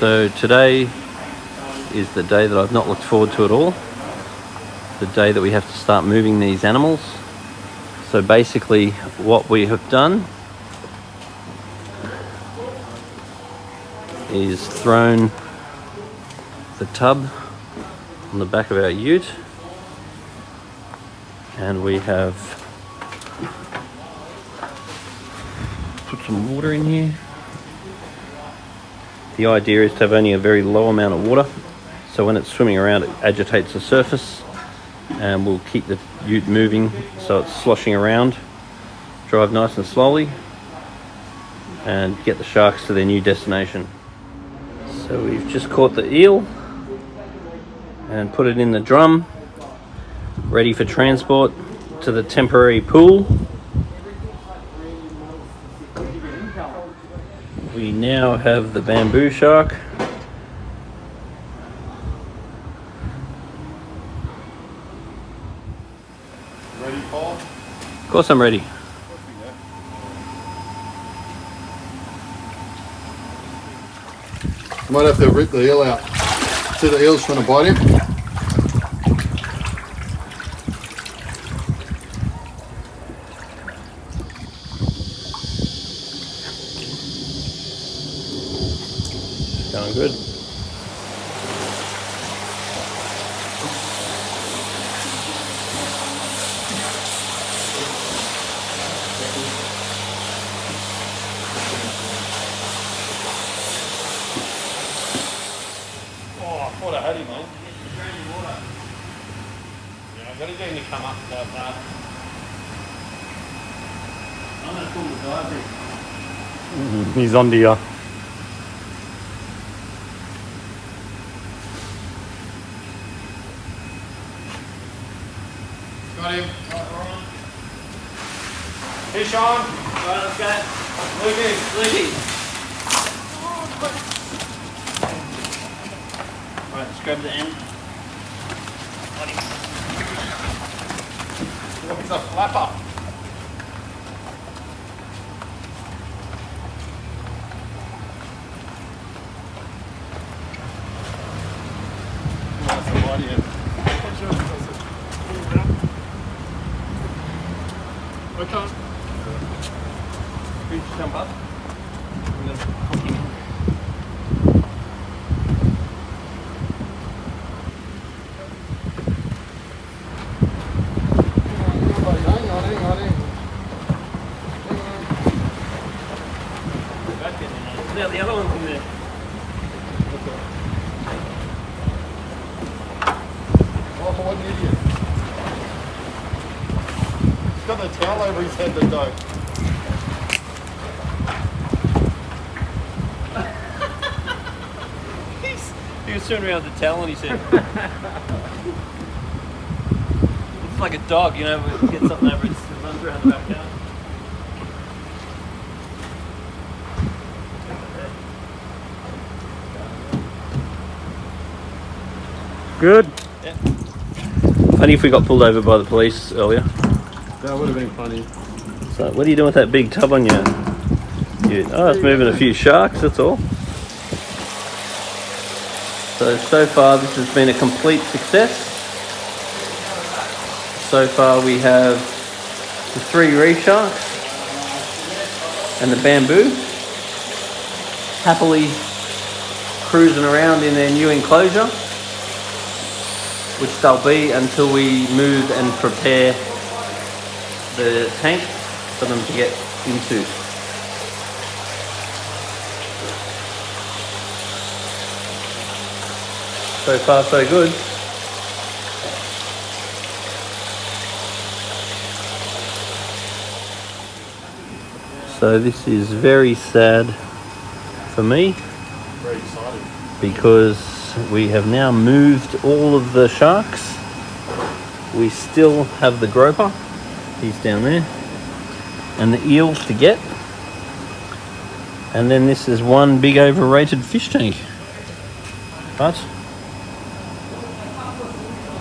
So today is the day that I've not looked forward to at all. The day that we have to start moving these animals. So basically what we have done is thrown the tub on the back of our ute, and we have put some water in here. The idea is to have only a very low amount of water, so when it's swimming around it agitates the surface, and we'll keep the ute moving so it's sloshing around. Drive nice and slowly and get the sharks to their new destination. So we've just caught the eel and put it in the drum, ready for transport to the temporary pool. We now have the bamboo shark. Ready, Paul? Of course I'm ready. Might have to rip the eel out. See the eel's trying to bite him? Going good. Oh, I thought I had him, man. Yeah, I got to get him to come up so far. I'm going to pull the dive. He's on the Got him. Hey, Sean. Alright, let's go. Lukey. Alright, let's grab the end. Oh, he's a flapper. That's a body in. Okay. Can you just jump up? I'm going to hook him in. Hang on. Back in there. Now the other one's in there. Oh, what an idiot. He's got the towel over his head, the dog. He was turning around with the towel and he said, it's like a dog, you know, when it gets something over it runs around the backyard. good. Yeah. Funny if we got pulled over by the police earlier. That would have been funny. So what are you doing with that big tub on you? Oh, it's moving a few sharks, that's all. So far this has been a complete success. So far we have the 3 reef sharks and the bamboo happily cruising around in their new enclosure, which they'll be until we move and prepare the tank for them to get into. So far so good. So this is very sad for me Very excited. because we have now moved all of the sharks. We still have the groper, he's down there, and the eels to get. And then this is one big overrated fish tank. But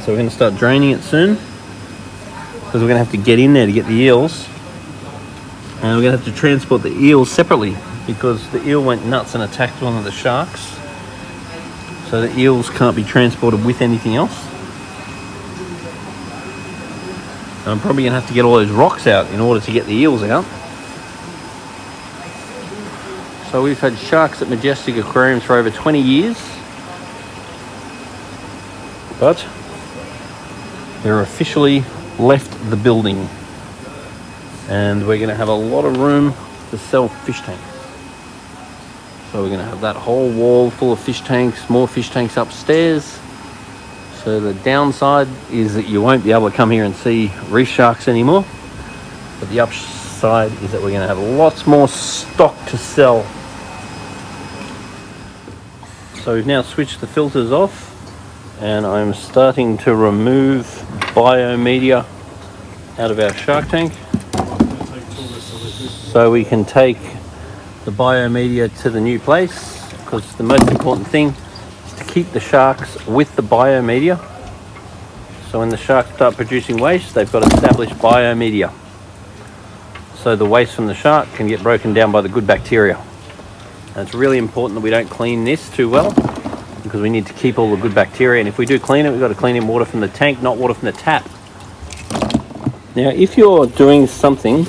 so we're going to start draining it soon, because we're going to have to get in there to get the eels, and we're going to have to transport the eels separately because the eel went nuts and attacked one of the sharks, so the eels can't be transported with anything else. And I'm probably going to have to get all those rocks out in order to get the eels out. So we've had sharks at Majestic Aquariums for over 20 years. But they're officially left the building. And we're going to have a lot of room to sell fish tanks. So we're going to have that whole wall full of fish tanks, more fish tanks upstairs. So the downside is that you won't be able to come here and see reef sharks anymore. But the upside is that we're going to have lots more stock to sell. So we've now switched the filters off, and I'm starting to remove biomedia out of our shark tank. So we can take the biomedia to the new place, because the most important thing is to keep the sharks with the biomedia. So when the sharks start producing waste, they've got established biomedia. So the waste from the shark can get broken down by the good bacteria. And it's really important that we don't clean this too well, because we need to keep all the good bacteria. And if we do clean it, we've got to clean in water from the tank, not water from the tap. Now, if you're doing something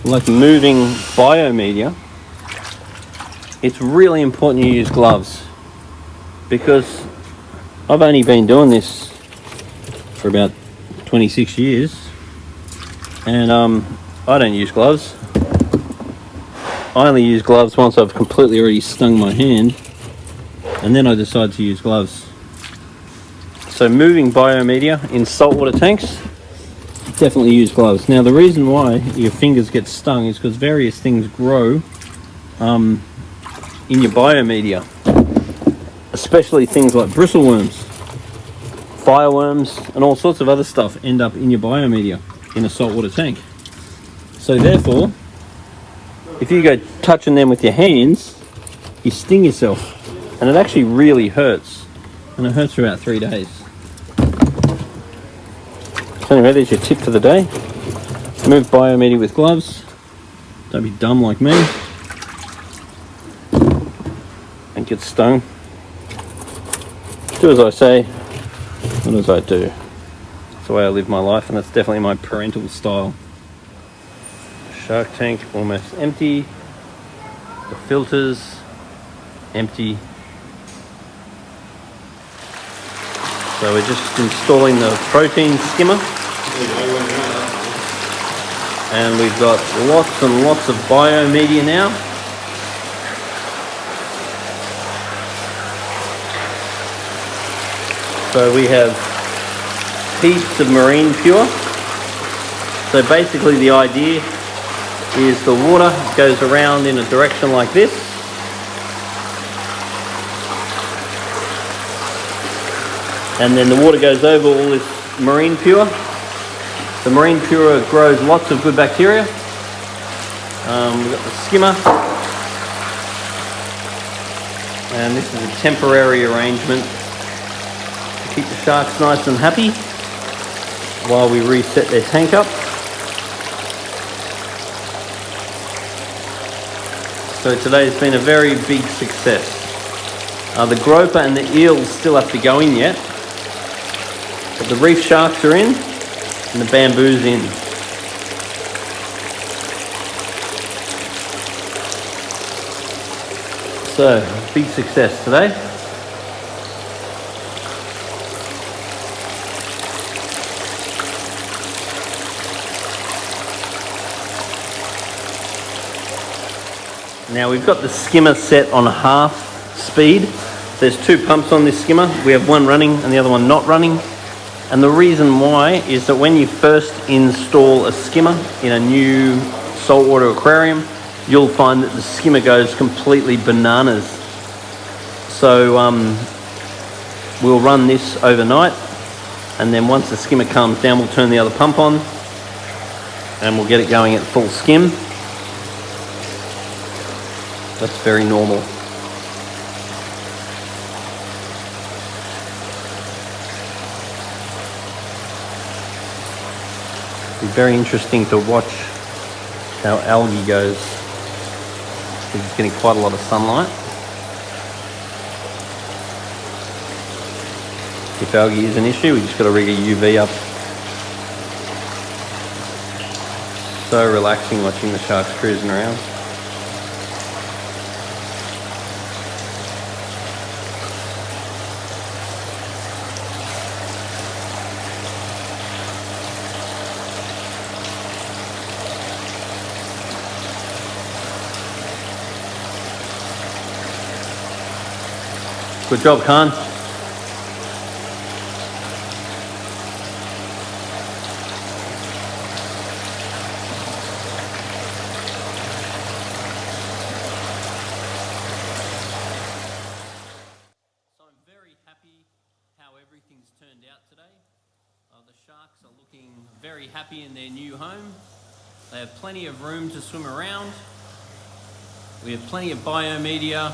like moving biomedia, it's really important you use gloves, because I've only been doing this for about 26 years, and I don't use gloves. I only use gloves once I've completely already stung my hand, and then I decide to use gloves. So moving biomedia in saltwater tanks, definitely use gloves. Now the reason why your fingers get stung is because various things grow in your biomedia, especially things like bristleworms, fireworms, and all sorts of other stuff end up in your biomedia in a saltwater tank. So therefore, if you go touching them with your hands, you sting yourself, and it actually really hurts, and it hurts for about 3 days. So anyway, there's your tip for the day. Move biomedia with gloves. Don't be dumb like me and get stung. Do as I say, not as I do. That's the way I live my life, and that's definitely my parental style. Shark tank almost empty. The filters empty. So we're just installing the protein skimmer. And we've got lots and lots of biomedia now. So we have heaps of marine pure. So basically the idea is the water goes around in a direction like this. And then the water goes over all this marine pure. The marine pure grows lots of good bacteria. We've got the skimmer. And this is a temporary arrangement to keep the sharks nice and happy while we reset their tank up. So today's been a very big success. The groper and the eels still have to go in yet, but the reef sharks are in and the bamboo's in. So, big success today. Now we've got the skimmer set on half speed. There's 2 pumps on this skimmer. We have one running and the other one not running. And the reason why is that when you first install a skimmer in a new saltwater aquarium, you'll find that the skimmer goes completely bananas. So we'll run this overnight, and then once the skimmer calms down, we'll turn the other pump on and we'll get it going at full skim. That's very normal. It'll be very interesting to watch how algae goes. It's getting quite a lot of sunlight. If algae is an issue, we just got to rig a UV up. So relaxing watching the sharks cruising around. Good job, Khan. So I'm very happy how everything's turned out today. The sharks are looking very happy in their new home. They have plenty of room to swim around. We have plenty of biomedia.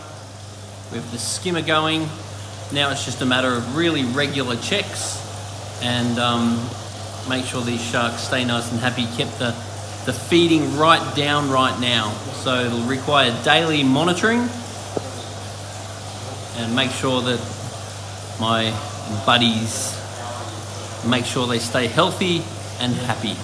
We have the skimmer going. Now it's just a matter of really regular checks and make sure these sharks stay nice and happy. Kept the feeding right down right now. So it'll require daily monitoring and make sure that my buddies make sure they stay healthy and happy.